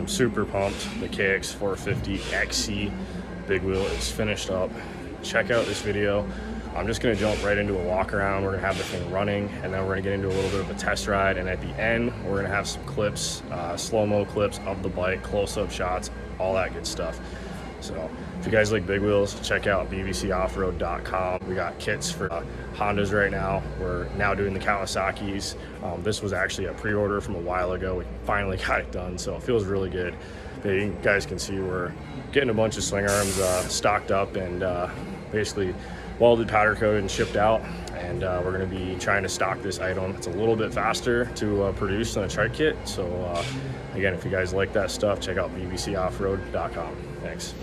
I'm super pumped. The KX450XC big wheel is finished up. Check out this video. I'm just gonna jump right into a walk around. We're gonna have the thing running, and then we're gonna get into a little bit of a test ride. And at the end, we're gonna have some clips, slow-mo clips of the bike, close-up shots, all that good stuff. So if you guys like big wheels, check out BvcOffroad.com. We got kits for Hondas right now. We're now doing the Kawasaki's. This was actually a pre-order from a while ago. We finally got it done, so it feels really good. But you guys can see we're getting a bunch of swing arms stocked up and basically welded, powder coated, and shipped out. And we're going to be trying to stock this item. It's a little bit faster to produce than a trike kit. So again, if you guys like that stuff, check out BvcOffroad.com. Thanks.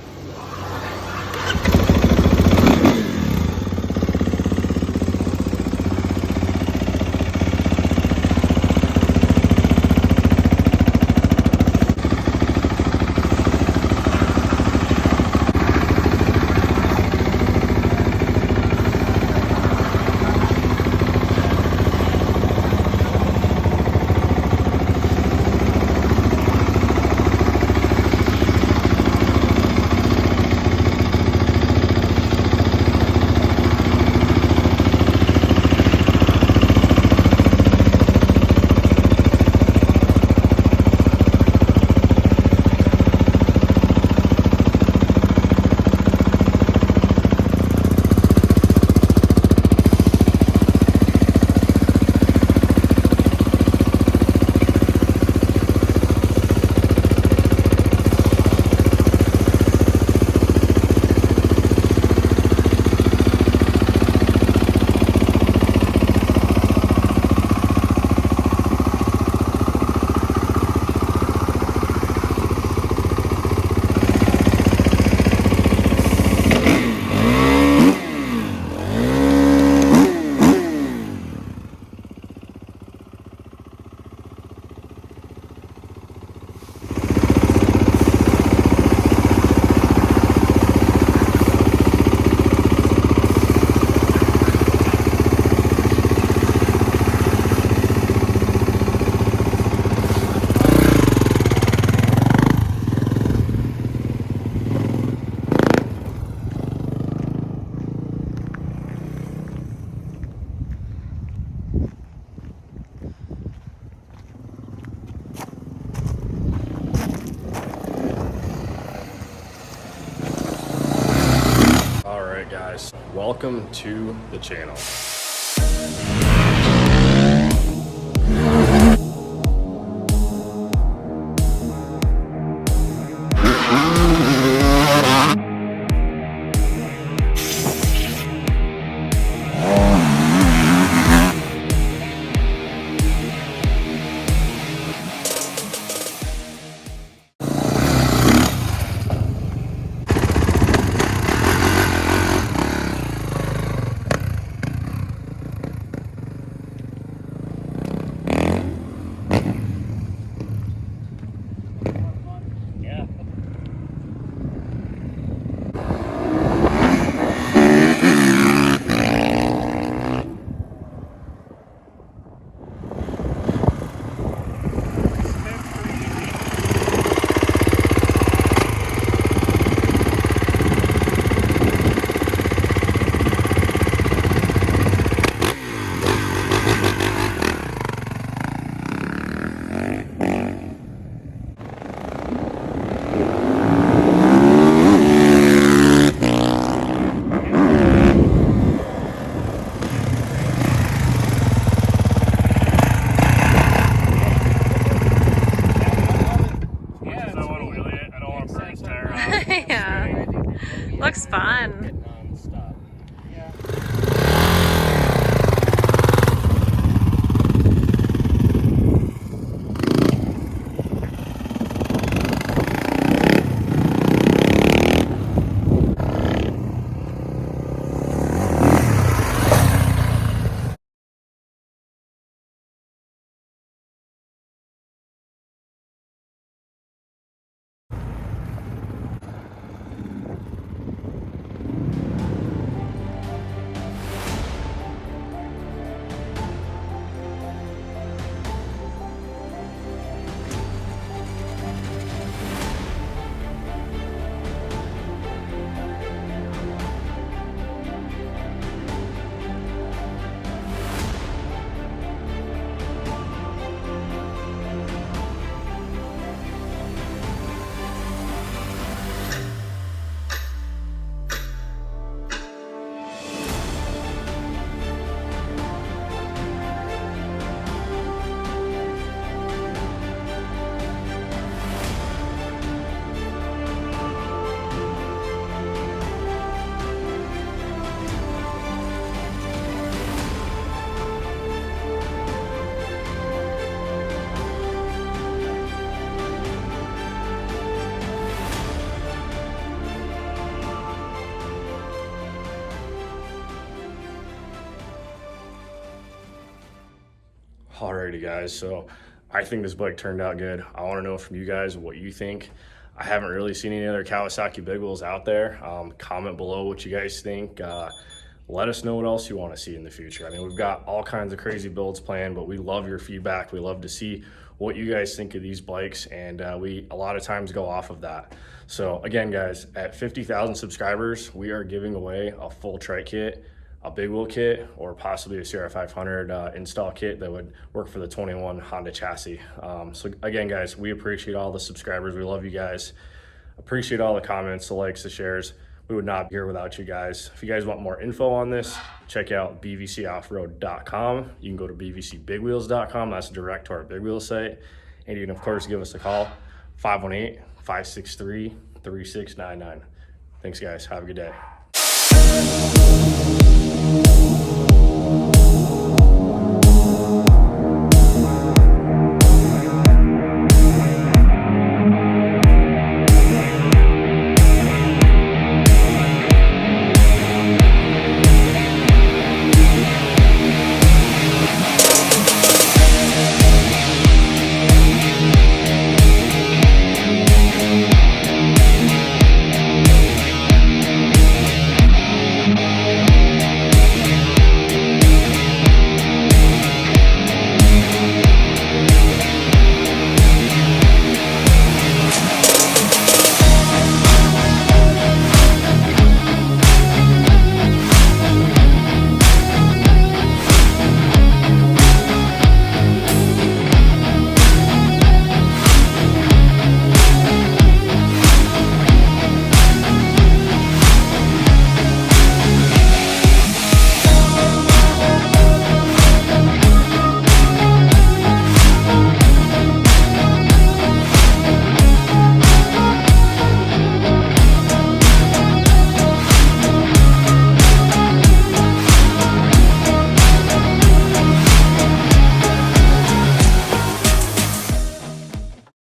Guys, welcome to the channel. Alrighty guys, so I think this bike turned out good. I want to know from you guys what you think. I haven't really seen any other Kawasaki big wheels out there. Comment below what you guys think. Let us know what else you want to see in the future. I mean, we've got all kinds of crazy builds planned, but we love your feedback. We love to see what you guys think of these bikes, and we a lot of times go off of that. So again guys, at 50,000 subscribers, we are giving away a full trike kit, a big wheel kit, or possibly a CR500 install kit that would work for the 21 Honda chassis. So again guys, we appreciate all the subscribers. We love you guys. Appreciate all the comments, the likes, the shares. We would not be here without you guys. If you guys want more info on this, check out bvcoffroad.com. You can go to bvcbigwheels.com. That's direct to our big wheel site. And you can of course give us a call, 518-563-3699. Thanks guys, have a good day.